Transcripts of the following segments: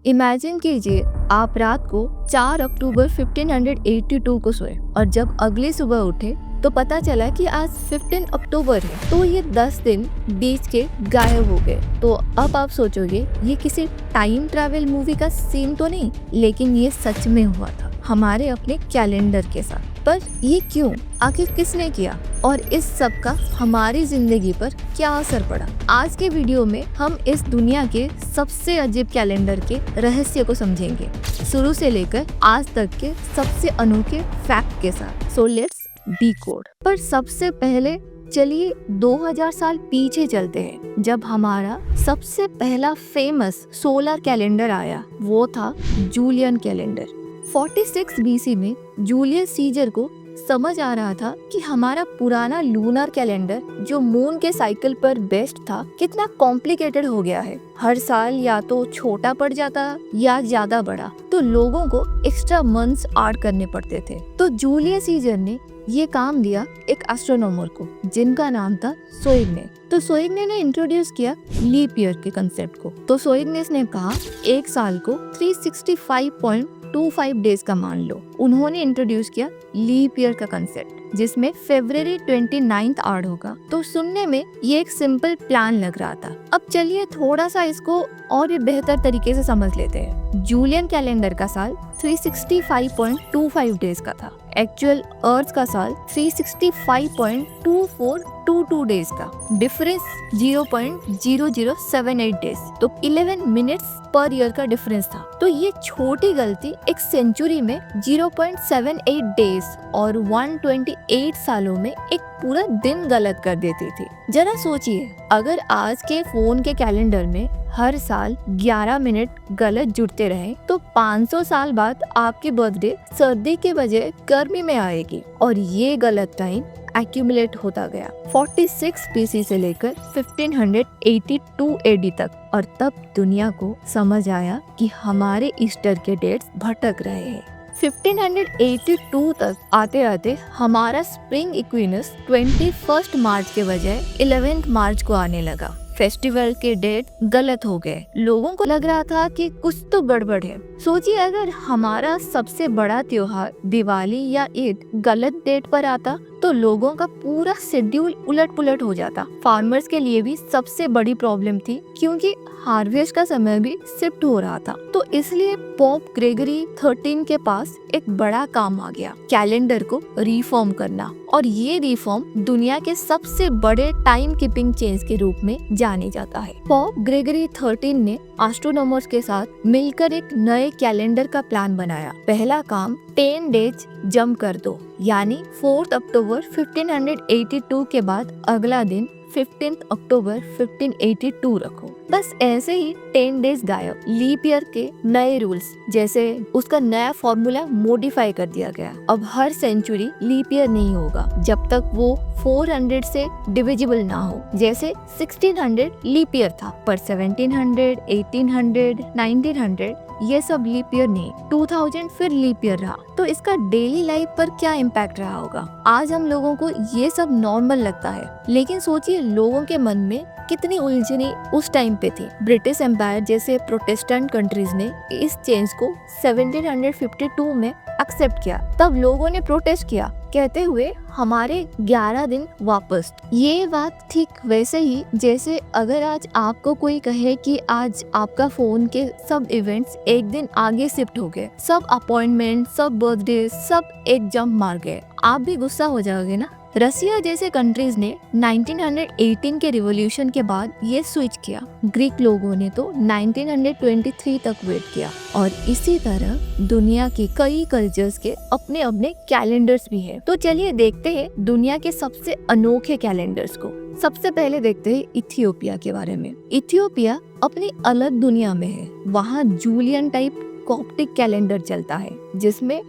Imagine कीजिए आप रात को 4 अक्टूबर 1582 को सोए और जब अगली सुबह उठे तो पता चला कि आज 15 अक्टूबर है। तो ये 10 दिन बीच के गायब हो गए। तो अब आप सोचोगे ये किसी टाइम ट्रैवल मूवी का सीन तो नहीं, लेकिन ये सच में हुआ था हमारे अपने कैलेंडर के साथ। पर ये क्यों, आखिर किसने किया और इस सब का हमारी जिंदगी पर क्या असर पड़ा? आज के वीडियो में हम इस दुनिया के सबसे अजीब कैलेंडर के रहस्य को समझेंगे, शुरू से लेकर आज तक के सबसे अनोखे फैक्ट के साथ। So let's decode. पर सबसे पहले चलिए 2000 साल पीछे चलते हैं, जब हमारा सबसे पहला फेमस सोलर कैलेंडर आया। वो था जूलियन कैलेंडर। 46 बीसी में जूलियस सीजर को समझ आ रहा था कि हमारा पुराना लूनर कैलेंडर जो मून के साइकिल पर बेस्ड था कितना कॉम्प्लिकेटेड हो गया है। हर साल या तो छोटा पड़ जाता या ज्यादा बड़ा, तो लोगों को एक्स्ट्रा मंथ्स ऐड करने पड़ते थे। तो जूलियस सीजर ने ये काम दिया एक एस्ट्रोनॉमर को जिनका नाम था सोइग्ने। तो सोइग्ने ने इंट्रोड्यूस किया लीप ईयर के कंसेप्ट को। तो सोइग्नेस ने कहा एक साल को 365.25 डेज का मान लो। उन्होंने इंट्रोड्यूस किया लीप ईयर का कंसेप्ट, जिसमें फरवरी 29 ऐड होगा। तो सुनने में ये एक सिंपल प्लान लग रहा था। अब चलिए थोड़ा सा इसको और भी बेहतर तरीके से समझ लेते हैं। जूलियन कैलेंडर का साल 365.25 डेज का था। एक्चुअल अर्थ का साल 365.2422 डेज का। डिफरेंस 0.0078 डेज, तो 11 मिनट्स पर ईयर का डिफरेंस था। तो ये छोटी गलती एक सेंचुरी में 0.78 डेज और 128 सालों में एक पूरा दिन गलत कर देती थी। जरा सोचिए, अगर आज के फोन के कैलेंडर में हर साल 11 मिनट गलत जुड़ते रहे तो 500 साल बाद आपकी बर्थडे सर्दी के बजाय गर्मी में आएगी। और ये गलत टाइम एक्यूमुलेट होता गया 46 बीसी से लेकर 1582 एडी तक। और तब दुनिया को समझ आया कि हमारे ईस्टर के डेट्स भटक रहे हैं। 1582 तक आते आते हमारा स्प्रिंग इक्विनस 21 मार्च के बजाय 11 मार्च को आने लगा। फेस्टिवल के डेट गलत हो गए। लोगों को लग रहा था कि कुछ तो गड़बड़ है। सोचिए अगर हमारा सबसे बड़ा त्योहार दिवाली या ईद गलत डेट पर आता तो लोगों का पूरा शेड्यूल उलट पुलट हो जाता। फार्मर्स के लिए भी सबसे बड़ी प्रॉब्लम थी, क्योंकि हार्वेस्ट का समय भी शिफ्ट हो रहा था। तो इसलिए पोप ग्रेगरी 13 के पास एक बड़ा काम आ गया, कैलेंडर को रिफॉर्म करना। और ये रिफॉर्म दुनिया के सबसे बड़े टाइम कीपिंग चेंज के रूप में जाने जाता है। पोप ग्रेगरी 13 ने एस्ट्रोनॉमर्स के साथ मिलकर एक नए कैलेंडर का प्लान बनाया। पहला काम 10 डेज जंप कर दो, यानी 4 अक्टूबर 1582 के बाद अगला दिन 15 अक्टूबर 1582 रखो। बस ऐसे ही 10 डेज गायब। लीप ईयर के नए रूल्स, जैसे उसका नया फॉर्मूला मॉडिफाई कर दिया गया। अब हर सेंचुरी लीप ईयर नहीं होगा जब तक वो 400 से डिविजिबल ना हो। जैसे 1600 लीप ईयर था, पर 1700, 1800, 1900 ये सब लीप ईयर नहीं। 2000 फिर लीप ईयर रहा। तो इसका डेली लाइफ पर क्या इम्पैक्ट रहा होगा? आज हम लोगों को ये सब नॉर्मल लगता है, लेकिन सोचिए लोगों के मन में कितनी उलझने उस टाइम पे थी। ब्रिटिश एम्पायर जैसे प्रोटेस्टेंट कंट्रीज ने इस चेंज को 1752 में एक्सेप्ट किया। तब लोगों ने प्रोटेस्ट किया, कहते हुए हमारे 11 दिन वापस। ये बात ठीक वैसे ही जैसे अगर आज आपको कोई कहे कि आज आपका फोन के सब इवेंट्स एक दिन आगे शिफ्ट हो गए, सब अपॉइंटमेंट, सब बर्थडे, सब एक जंप मार गए, आप भी गुस्सा हो जाओगे ना। रसिया जैसे कंट्रीज ने 1918 के रिवॉल्यूशन के बाद ये स्विच किया। ग्रीक लोगों ने तो 1923 तक वेट किया। और इसी तरह दुनिया के कई कल्चर्स के अपने अपने कैलेंडर्स भी हैं। तो चलिए देखते हैं दुनिया के सबसे अनोखे कैलेंडर्स को। सबसे पहले देखते हैं इथियोपिया के बारे में। इथियोपिया अपनी अलग दुनिया में है। वहाँ जूलियन टाइप कॉप्टिक कैलेंडर चलता है, जिसमें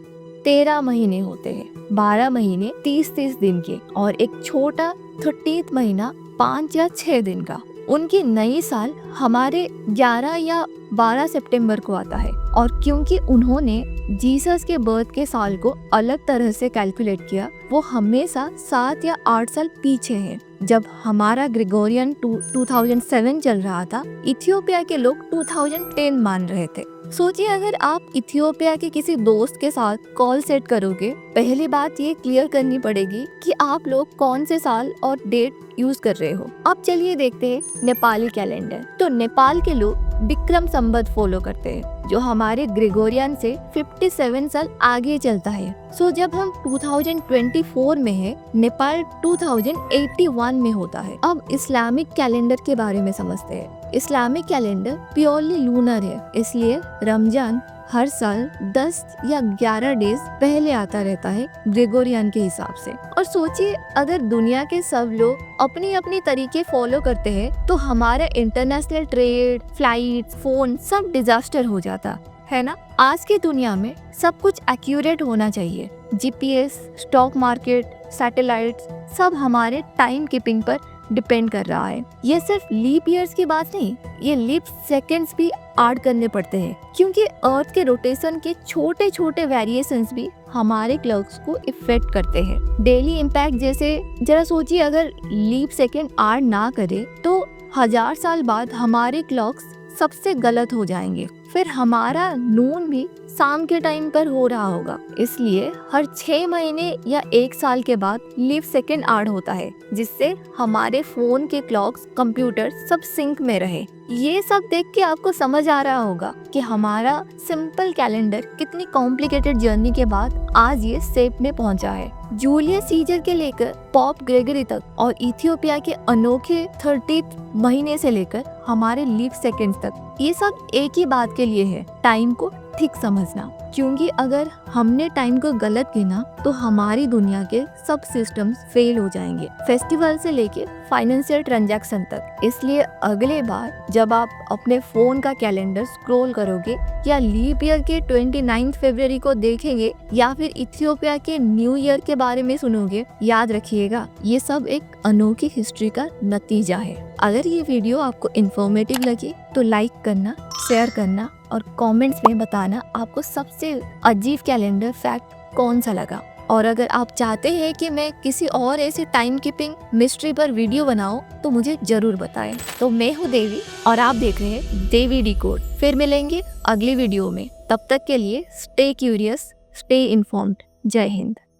13 महीने होते हैं, 12 महीने 30-30 दिन के, और एक छोटा 30th महीना 5 या 6 दिन का। उनकी नई साल हमारे 11 या 12 सितंबर को आता है। और क्योंकि उन्होंने जीसस के बर्थ के साल को अलग तरह से कैलकुलेट किया, वो हमेशा 7 या 8 साल पीछे है। जब हमारा ग्रेगोरियन 2007 चल रहा था, इथियोपिया के लोग 2010 मान रहे थे। सोचिए, अगर आप इथियोपिया के किसी दोस्त के साथ कॉल सेट करोगे, पहली बात ये क्लियर करनी पड़ेगी कि आप लोग कौन से साल और डेट यूज कर रहे हो। अब चलिए देखते हैं नेपाली कैलेंडर। तो नेपाल के लोग विक्रम संवत फॉलो करते हैं, जो हमारे ग्रेगोरियन से 57 साल आगे चलता है। सो जब हम 2024 में है, नेपाल 2081 में होता है। अब इस्लामिक कैलेंडर के बारे में समझते हैं। इस्लामिक कैलेंडर प्योरली लूनर है, इसलिए रमजान हर साल 10 या 11 डेज पहले आता रहता है ग्रेगोरियन के हिसाब से। और सोचिए, अगर दुनिया के सब लोग अपनी अपनी तरीके फॉलो करते हैं तो हमारा इंटरनेशनल ट्रेड, फ्लाइट, फोन सब डिजास्टर हो जाता है ना। आज की दुनिया में सब कुछ एक्यूरेट होना चाहिए। जीपीएस, स्टॉक मार्केट, सैटेलाइट्स सब हमारे टाइम कीपिंग पर डिपेंड कर रहा है। ये सिर्फ लीप ईयर्स की बात नहीं, ये लीप सेकेंड्स भी ऐड करने पड़ते हैं, क्योंकि अर्थ के रोटेशन के छोटे छोटे वेरिएशंस भी हमारे क्लॉक्स को इफेक्ट करते हैं। डेली इम्पैक्ट जैसे, जरा सोचिए, अगर लीप सेकेंड ऐड ना करे तो 1000 साल बाद हमारे क्लॉक्स सबसे गलत हो जाएंगे। फिर हमारा नून भी शाम के टाइम पर हो रहा होगा। इसलिए हर 6 महीने या 1 साल के बाद लीप सेकेंड ऐड होता है, जिससे हमारे फोन के क्लॉक्स, कंप्यूटर सब सिंक में रहे। ये सब देख के आपको समझ आ रहा होगा कि हमारा सिंपल कैलेंडर कितनी कॉम्प्लिकेटेड जर्नी के बाद आज ये शेप में पहुंचा है। जूलियस सीजर के लेकर पॉप ग्रेगरी तक और इथियोपिया के अनोखे 30th महीने से लेकर हमारे लीप सेकेंड्स तक, ये सब एक ही बात के लिए है, टाइम को ठीक समझना। क्योंकि अगर हमने टाइम को गलत गिना तो हमारी दुनिया के सब सिस्टम्स फेल हो जाएंगे, फेस्टिवल से लेके फाइनेंशियल ट्रांजैक्शन तक। इसलिए अगले बार जब आप अपने फोन का कैलेंडर स्क्रॉल करोगे या लीप ईयर के 29 फरवरी को देखेंगे या फिर इथियोपिया के न्यू ईयर के बारे में सुनोगे, याद रखिएगा ये सब एक अनोखी हिस्ट्री का नतीजा है। अगर ये वीडियो आपको इन्फॉर्मेटिव लगी तो लाइक करना, शेयर करना और कमेंट्स में बताना आपको सबसे अजीब कैलेंडर फैक्ट कौन सा लगा। और अगर आप चाहते हैं कि मैं किसी और ऐसे टाइम कीपिंग मिस्ट्री पर वीडियो बनाऊं तो मुझे जरूर बताएं। तो मैं हूँ देवी और आप देख रहे हैं देवी डिकोड। फिर मिलेंगे अगली वीडियो में, तब तक के लिए स्टे क्यूरियस, स्टे इन्फॉर्म्ड। जय हिंद।